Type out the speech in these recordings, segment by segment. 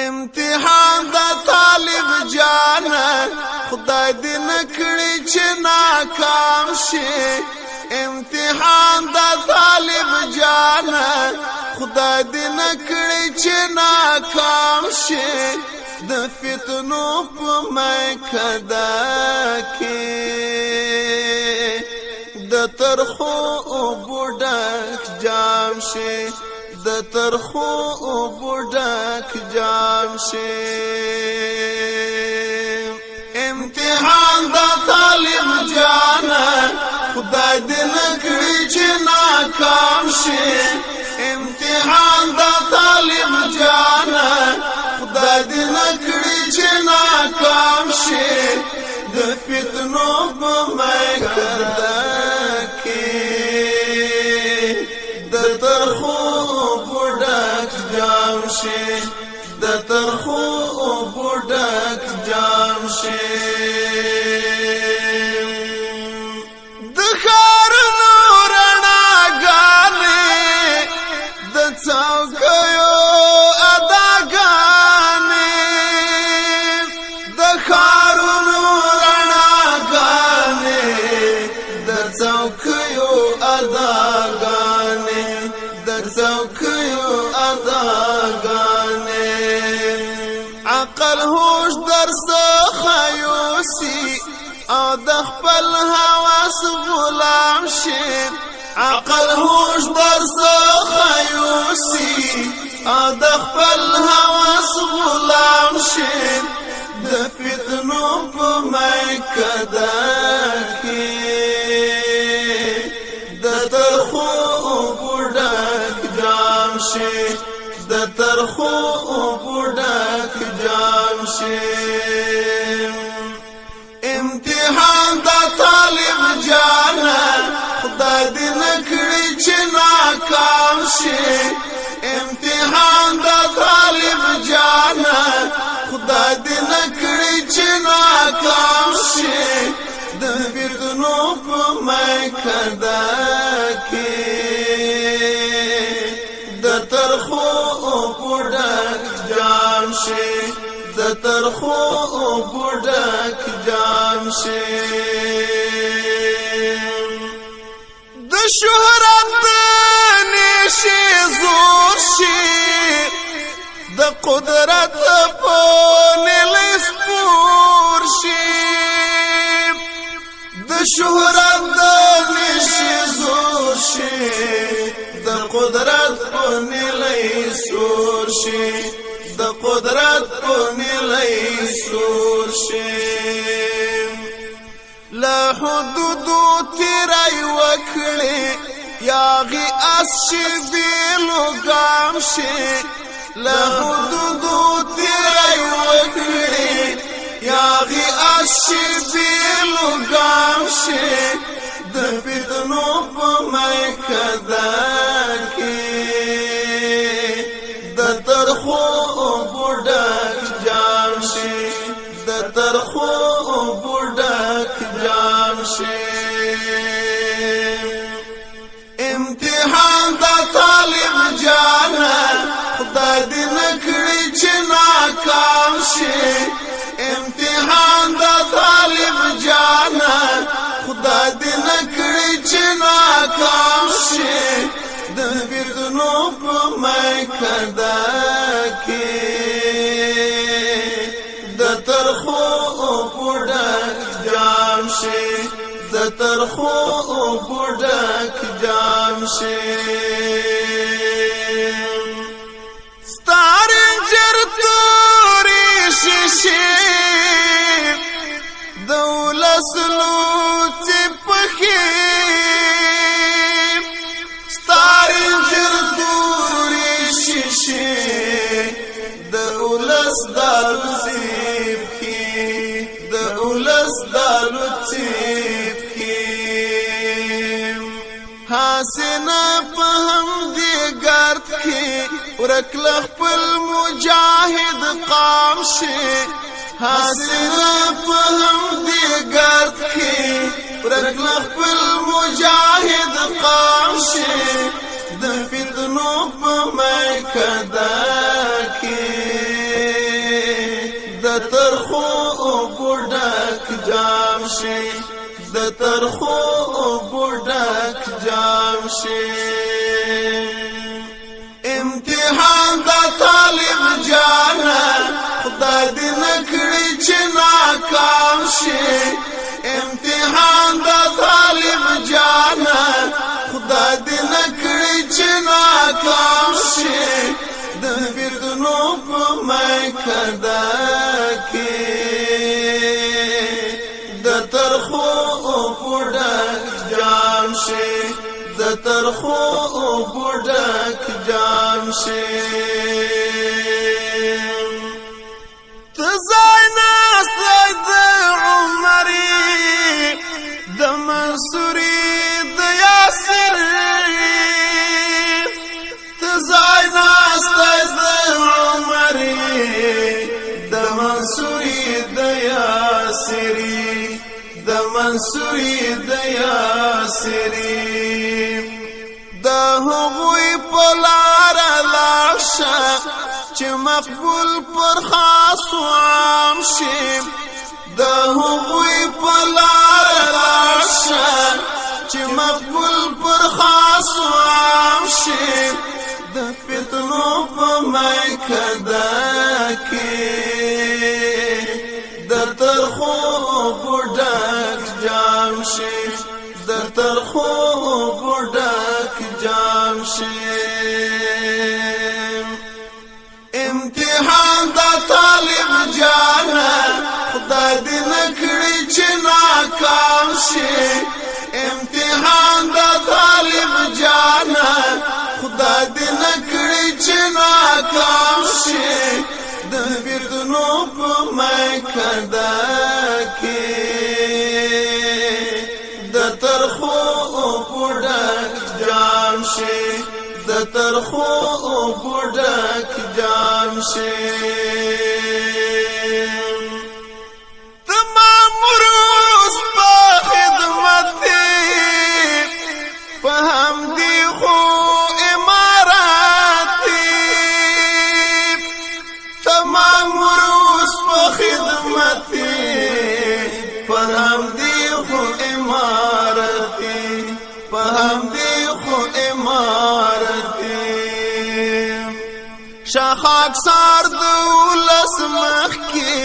امتحان دا طالب جانا خدای دې نکړي چې ناکام شي امتحان دا طالب جانا خدای دې نکړي چې ناکام شي د فتنو په میکده کې د ترخو بوډک جام شي د ترخو بوډک جام شي امتحان دا طالب جانا خدای دې نکړي چې ناکام شي امتحان دا طالب جانا خدای دې نکړي چې ناکام شي د فتنو په میکده کې د ترخو بوډک جام شي د ترخو بوډک جام شي د ښارونو رڼاګانې د څوکیو اداګانې د ښارونو رڼاګانې د څوکیو اداګانې د څوکیو اداګانې عقل هوش در څخه یوسي او د خپل حواس غلام شي عقل هوش در څخه یوسي او د خپل حواس غلام شي د فتنو په میکده کې د ترخو بوډک جام شي د ترخو بوډک جام شي امتحان دا طالب جانا خدای دې نکړي چې ناکام شي امتحان دا طالب جانا خدای دې نکړي چې ناکام شي د فتنو په میکده کې د ترخو بوډک جام شي د ترخو بوډک جام شي د شهرت نشي زور شي د قدرت په نیلې سپور شي د شهرت نشي زور شي د قدرت په نیلې سور شي د قدرت په نیلې سور شي لا حدود تیرای وکړي یاغي اس شي ویلو ګام شي لا حدود تیرای وکړي یاغي اس شي ویلو ګام شي د فتنو په میکده کې د ترخو بوډک جام شي د ترخو بوډک جام شي امتحان دا طالب جانا خدای دې نکړي چې ناکام شي امتحان دا طالب جانا خدای دې نکړي چې ناکام شي د فتنو په میکده کې د ترخو بوډک جام شي د ترخو بوډک جام شي ستار انجر توري شیشې د ولس لوڅې پښې ستار انجر توري شیشې د ولس دالوڅې پښې د ولس دالوڅې حسنا په هم دې ګرد کې ورکل خپل مجاهد قام شي حسنا په هم دې ګرد کې ورکل خپل مجاهد قام شي د فتنو په میکده کې ترخو بوډک جام شي د ترخو بوډک جام شي امتحان د طالب جانا خدای دې نکړي چې ناکام شي امتحان د طالب جانا خدای دې نکړي چې ناکام شي د فتنو په میکده کې د ترخو بوډک جام شي د ترخو بوډک جام شي ته ځای ناستی د عمري د منصوري د یاسر ته ځای ناستی د عمري د منصوري د یاسري د منصوري د یاسري د هغوی په لاره لاړ شه چې مقبول پر خاص عام شي د هغوی په لاره لاړ شه چې مقبول پر خاص عام شي د فتنو په میکده کې د ترخو بوډک جام شي د ترخو بوډک جام شي امتحان د طالب جانا خدای دې نکړي چې ناکام شي امتحان د طالب جانا خدای دې نکړي چې ناکام شي د فتنو په میکده کې د ترخو بوډک جام شي د ترخو بوډک جام شي تمام روز په خدمت په همدې خو امارات تمام روز په خدمت په همدې خو امارات په همدې خو امارات شاخاک سار دولس مخ کی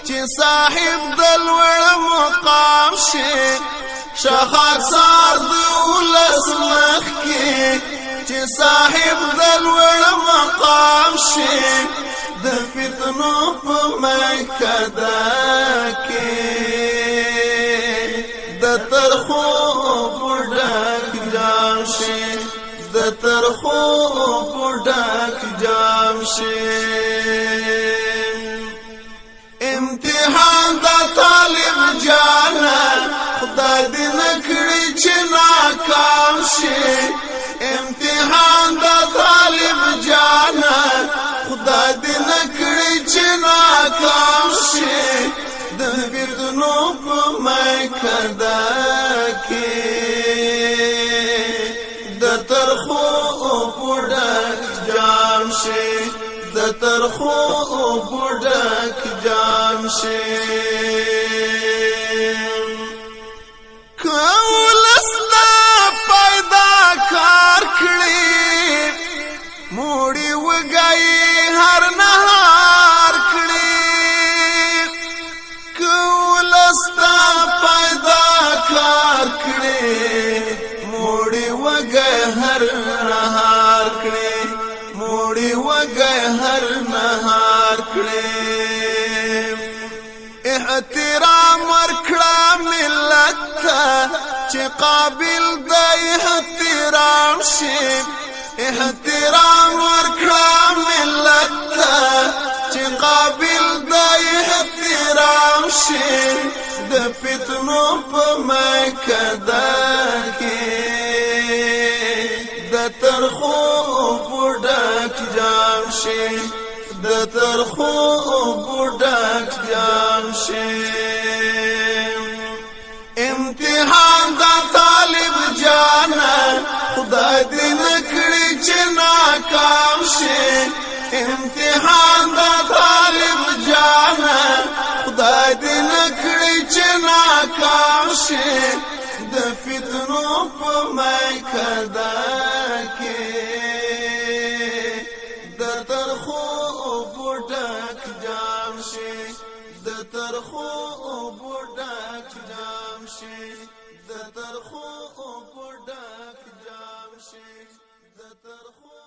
چې صاحب دلوړ مقام شي شاخاک سار دولس مخ کی چې صاحب دلوړ مقام شي د فتنو په میکده کې د ترخو بوډک جام شي د ترخو بوډک جام شي امتحان د طالب جانا خدای دې نکړي چې ناکام شي امتحان د طالب جانا خدای دې نکړي چې ناکام شي د فتنو په میکده کې د ترخو بوډک جام شي د ترخو بوډک جام شي کولستا پیدا کار کړی موړي وګای هر نهار کړی کولستا پیدا کار کړی موړي وګای هر نهار کړی موړي وګای هر نهار کړی احترام ورکړه ملت چې قابل د احترام شي احترام ورکړه ملت چې قابل د احترام شي د فتنو په میکده کې د ترخو بوډک جام شي د ترخو بوډک جام شي امتحان د طالب جانا خدای دې نکړي چې ناکام شي امتحان د طالب جانا شي د فتنو په میکده کې د ترخو بوډک جام شي د ترخو بوډک جام شي د ترخو بوډک جام شي د ترخو